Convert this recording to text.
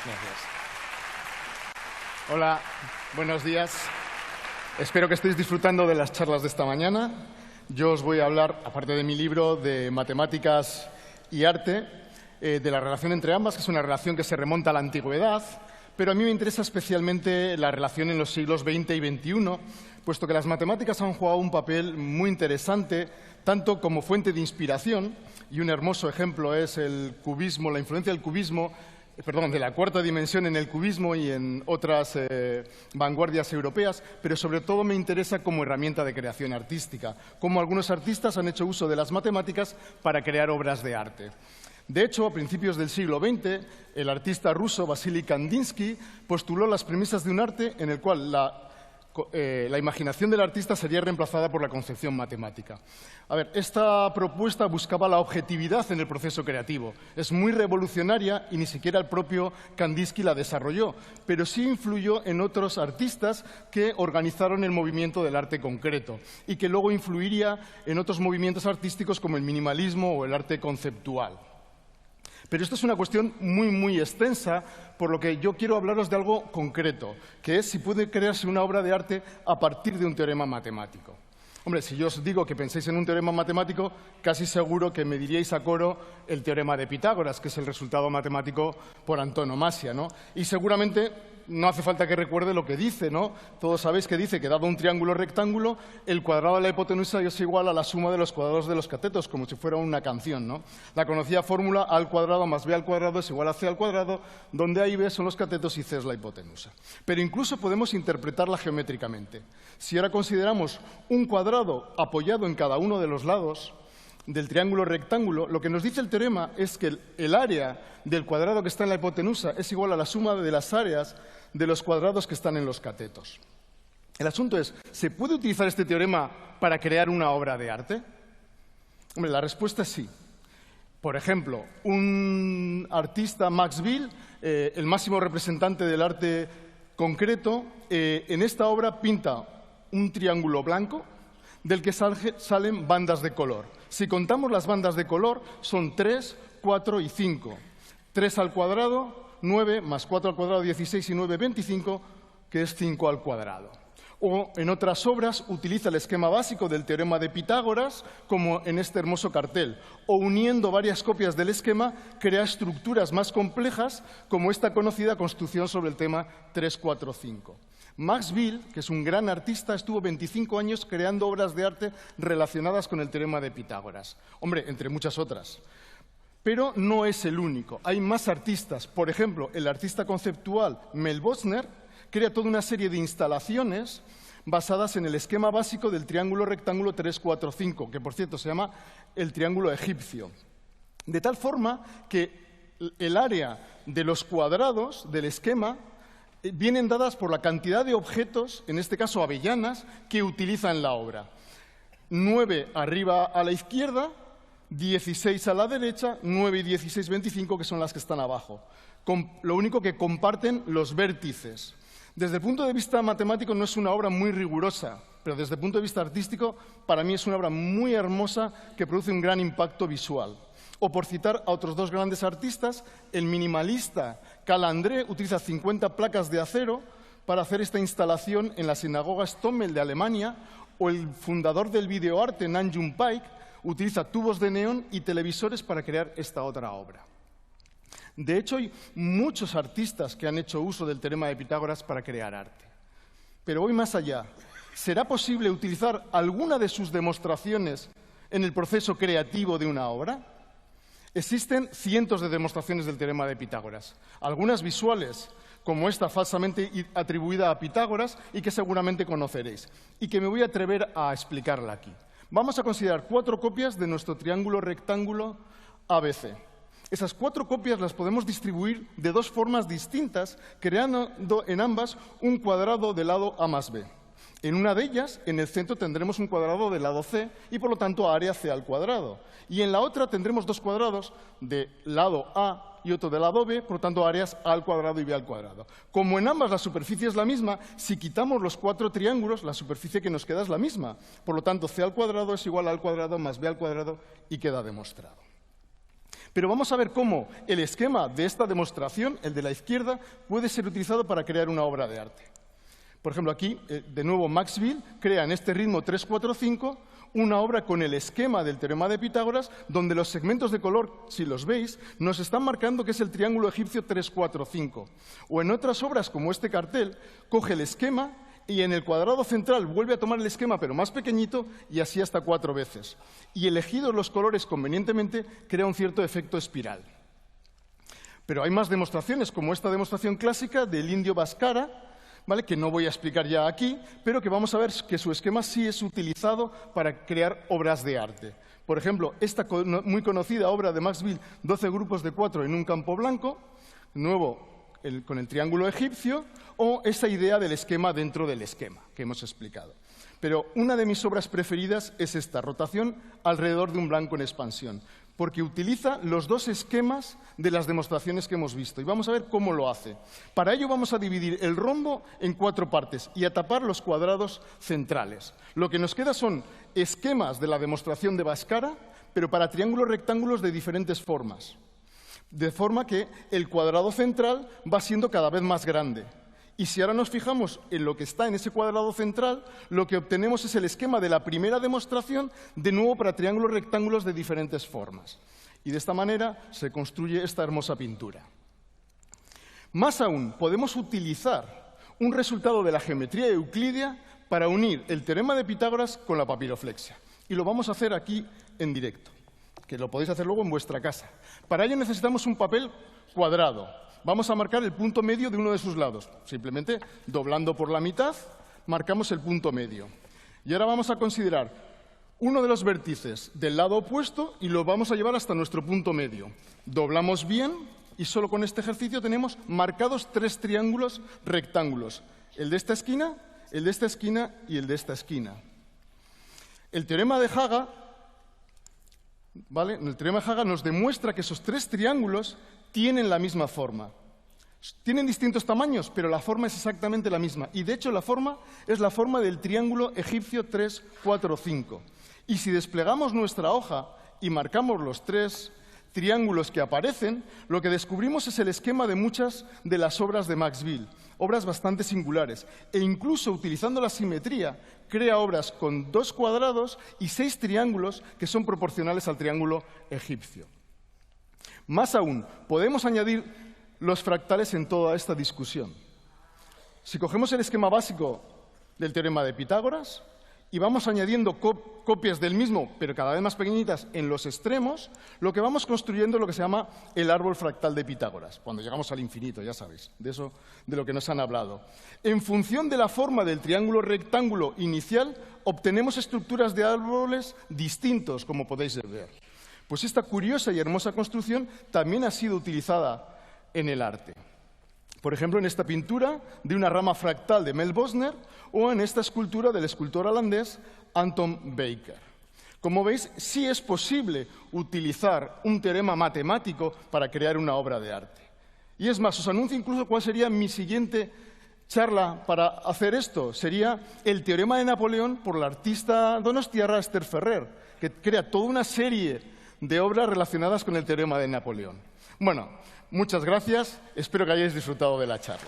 Gracias. Hola, buenos días. Espero que estéis disfrutando de las charlas de esta mañana. Yo os voy a hablar, aparte de mi libro, de matemáticas y arte, de la relación entre ambas, que es una relación que se remonta a la antigüedad, pero a mí me interesa especialmente la relación en los siglos XX y XXI, puesto que las matemáticas han jugado un papel muy interesante, tanto como fuente de inspiración, y un hermoso ejemplo es el cubismo, la influencia del cubismo, de la cuarta dimensión en el cubismo y en otras vanguardias europeas, pero sobre todo me interesa como herramienta de creación artística, cómo algunos artistas han hecho uso de las matemáticas para crear obras de arte. De hecho, a principios del siglo XX, el artista ruso Vasily Kandinsky postuló las premisas de un arte en el cual la imaginación del artista sería reemplazada por la concepción matemática. A ver, esta propuesta buscaba la objetividad en el proceso creativo. Es muy revolucionaria y ni siquiera el propio Kandinsky la desarrolló, pero sí influyó en otros artistas que organizaron el movimiento del arte concreto y que luego influiría en otros movimientos artísticos como el minimalismo o el arte conceptual. Pero esto es una cuestión muy extensa, por lo que yo quiero hablaros de algo concreto, que es si puede crearse una obra de arte a partir de un teorema matemático. Hombre, si yo os digo que penséis en un teorema matemático, casi seguro que me diríais a coro el teorema de Pitágoras, que es el resultado matemático por antonomasia, ¿no? Y seguramente no hace falta que recuerde lo que dice, ¿no? Todos sabéis que dice que dado un triángulo rectángulo, el cuadrado de la hipotenusa es igual a la suma de los cuadrados de los catetos, como si fuera una canción, ¿no? La conocida fórmula a al cuadrado más b al cuadrado es igual a c al cuadrado, donde a y b son los catetos y c es la hipotenusa. Pero incluso podemos interpretarla geométricamente. Si ahora consideramos un cuadrado apoyado en cada uno de los lados del triángulo rectángulo, lo que nos dice el teorema es que el área del cuadrado que está en la hipotenusa es igual a la suma de las áreas de los cuadrados que están en los catetos. El asunto es, ¿se puede utilizar este teorema para crear una obra de arte? Hombre, la respuesta es sí. Por ejemplo, un artista, Max Bill, el máximo representante del arte concreto, en esta obra pinta un triángulo blanco del que salen bandas de color. Si contamos las bandas de color, son 3, 4 y 5. 3 al cuadrado, 9, más 4 al cuadrado, 16 y 9, 25, que es 5 al cuadrado. O en otras obras utiliza el esquema básico del teorema de Pitágoras, como en este hermoso cartel. O uniendo varias copias del esquema, crea estructuras más complejas, como esta conocida construcción sobre el tema 3, 4, 5. Max Bill, que es un gran artista, estuvo 25 años creando obras de arte relacionadas con el teorema de Pitágoras. Hombre, entre muchas otras. Pero no es el único. Hay más artistas. Por ejemplo, el artista conceptual Mel Bossner crea toda una serie de instalaciones basadas en el esquema básico del triángulo rectángulo 3, 4, 5, que por cierto se llama el triángulo egipcio. De tal forma que el área de los cuadrados del esquema vienen dadas por la cantidad de objetos, en este caso avellanas, que utiliza en la obra. 9 arriba a la izquierda, 16 a la derecha, 9 y 16, 25, que son las que están abajo. Lo único que comparten los vértices. Desde el punto de vista matemático no es una obra muy rigurosa, pero desde el punto de vista artístico para mí es una obra muy hermosa que produce un gran impacto visual. O por citar a otros dos grandes artistas, el minimalista Karl André utiliza 50 placas de acero para hacer esta instalación en la sinagoga Stommel de Alemania, o el fundador del videoarte, Nam June Paik, utiliza tubos de neón y televisores para crear esta otra obra. De hecho, hay muchos artistas que han hecho uso del teorema de Pitágoras para crear arte. Pero voy más allá. ¿Será posible utilizar alguna de sus demostraciones en el proceso creativo de una obra? Existen cientos de demostraciones del teorema de Pitágoras, algunas visuales, como esta falsamente atribuida a Pitágoras y que seguramente conoceréis, y que me voy a atrever a explicarla aquí. Vamos a considerar 4 copias de nuestro triángulo rectángulo ABC. Esas 4 copias las podemos distribuir de 2 formas distintas, creando en ambas un cuadrado del lado A más B. En una de ellas, en el centro, tendremos un cuadrado del lado C y, por lo tanto, área C al cuadrado. Y en la otra tendremos 2 cuadrados del lado A y otro del lado B, por lo tanto, áreas A al cuadrado y B al cuadrado. Como en ambas la superficie es la misma, si quitamos los 4 triángulos, la superficie que nos queda es la misma. Por lo tanto, C al cuadrado es igual a al cuadrado más B al cuadrado y queda demostrado. Pero vamos a ver cómo el esquema de esta demostración, el de la izquierda, puede ser utilizado para crear una obra de arte. Por ejemplo, aquí, de nuevo, Maxwell crea en este ritmo 3-4-5 una obra con el esquema del teorema de Pitágoras, donde los segmentos de color, si los veis, nos están marcando que es el triángulo egipcio 3-4-5. O en otras obras, como este cartel, coge el esquema y en el cuadrado central vuelve a tomar el esquema, pero más pequeñito, y así hasta 4 veces. Y elegidos los colores convenientemente, crea un cierto efecto espiral. Pero hay más demostraciones, como esta demostración clásica del indio Bhaskara, ¿vale?, que no voy a explicar ya aquí, pero que vamos a ver que su esquema sí es utilizado para crear obras de arte. Por ejemplo, esta muy conocida obra de Maxwell, 12 grupos de 4 en un campo blanco, de nuevo con el triángulo egipcio, o esa idea del esquema dentro del esquema que hemos explicado. Pero una de mis obras preferidas es esta, Rotación alrededor de un blanco en expansión, porque utiliza los dos esquemas de las demostraciones que hemos visto. Y vamos a ver cómo lo hace. Para ello vamos a dividir el rombo en 4 partes y a tapar los cuadrados centrales. Lo que nos queda son esquemas de la demostración de Bhaskara, pero para triángulos rectángulos de diferentes formas. De forma que el cuadrado central va siendo cada vez más grande. Y si ahora nos fijamos en lo que está en ese cuadrado central, lo que obtenemos es el esquema de la primera demostración, de nuevo para triángulos rectángulos de diferentes formas. Y de esta manera se construye esta hermosa pintura. Más aún, podemos utilizar un resultado de la geometría euclídea para unir el teorema de Pitágoras con la papiroflexia. Y lo vamos a hacer aquí en directo, que lo podéis hacer luego en vuestra casa. Para ello necesitamos un papel cuadrado. Vamos a marcar el punto medio de uno de sus lados. Simplemente doblando por la mitad, marcamos el punto medio. Y ahora vamos a considerar uno de los vértices del lado opuesto y lo vamos a llevar hasta nuestro punto medio. Doblamos bien y solo con este ejercicio tenemos marcados 3 triángulos rectángulos. El de esta esquina, el de esta esquina y el de esta esquina. El teorema de Haga, ¿vale?, el teorema de Haga nos demuestra que esos 3 triángulos tienen la misma forma. Tienen distintos tamaños, pero la forma es exactamente la misma. Y, de hecho, la forma es la forma del triángulo egipcio 3-4-5. Y si desplegamos nuestra hoja y marcamos los 3 triángulos que aparecen, lo que descubrimos es el esquema de muchas de las obras de Maxwell, obras bastante singulares. E incluso, utilizando la simetría, crea obras con 2 cuadrados y 6 triángulos que son proporcionales al triángulo egipcio. Más aún, podemos añadir los fractales en toda esta discusión. Si cogemos el esquema básico del teorema de Pitágoras y vamos añadiendo copias del mismo, pero cada vez más pequeñitas, en los extremos, lo que vamos construyendo es lo que se llama el árbol fractal de Pitágoras, cuando llegamos al infinito, ya sabéis, de eso de lo que nos han hablado. En función de la forma del triángulo rectángulo inicial, obtenemos estructuras de árboles distintos, como podéis ver. Pues esta curiosa y hermosa construcción también ha sido utilizada en el arte. Por ejemplo, en esta pintura de una rama fractal de Mel Bosner o en esta escultura del escultor holandés Anton Baker. Como veis, sí es posible utilizar un teorema matemático para crear una obra de arte. Y es más, os anuncio incluso cuál sería mi siguiente charla para hacer esto. Sería el teorema de Napoleón por la artista donostiarra Esther Ferrer, que crea toda una serie de obras relacionadas con el teorema de Napoleón. Bueno, muchas gracias. Espero que hayáis disfrutado de la charla.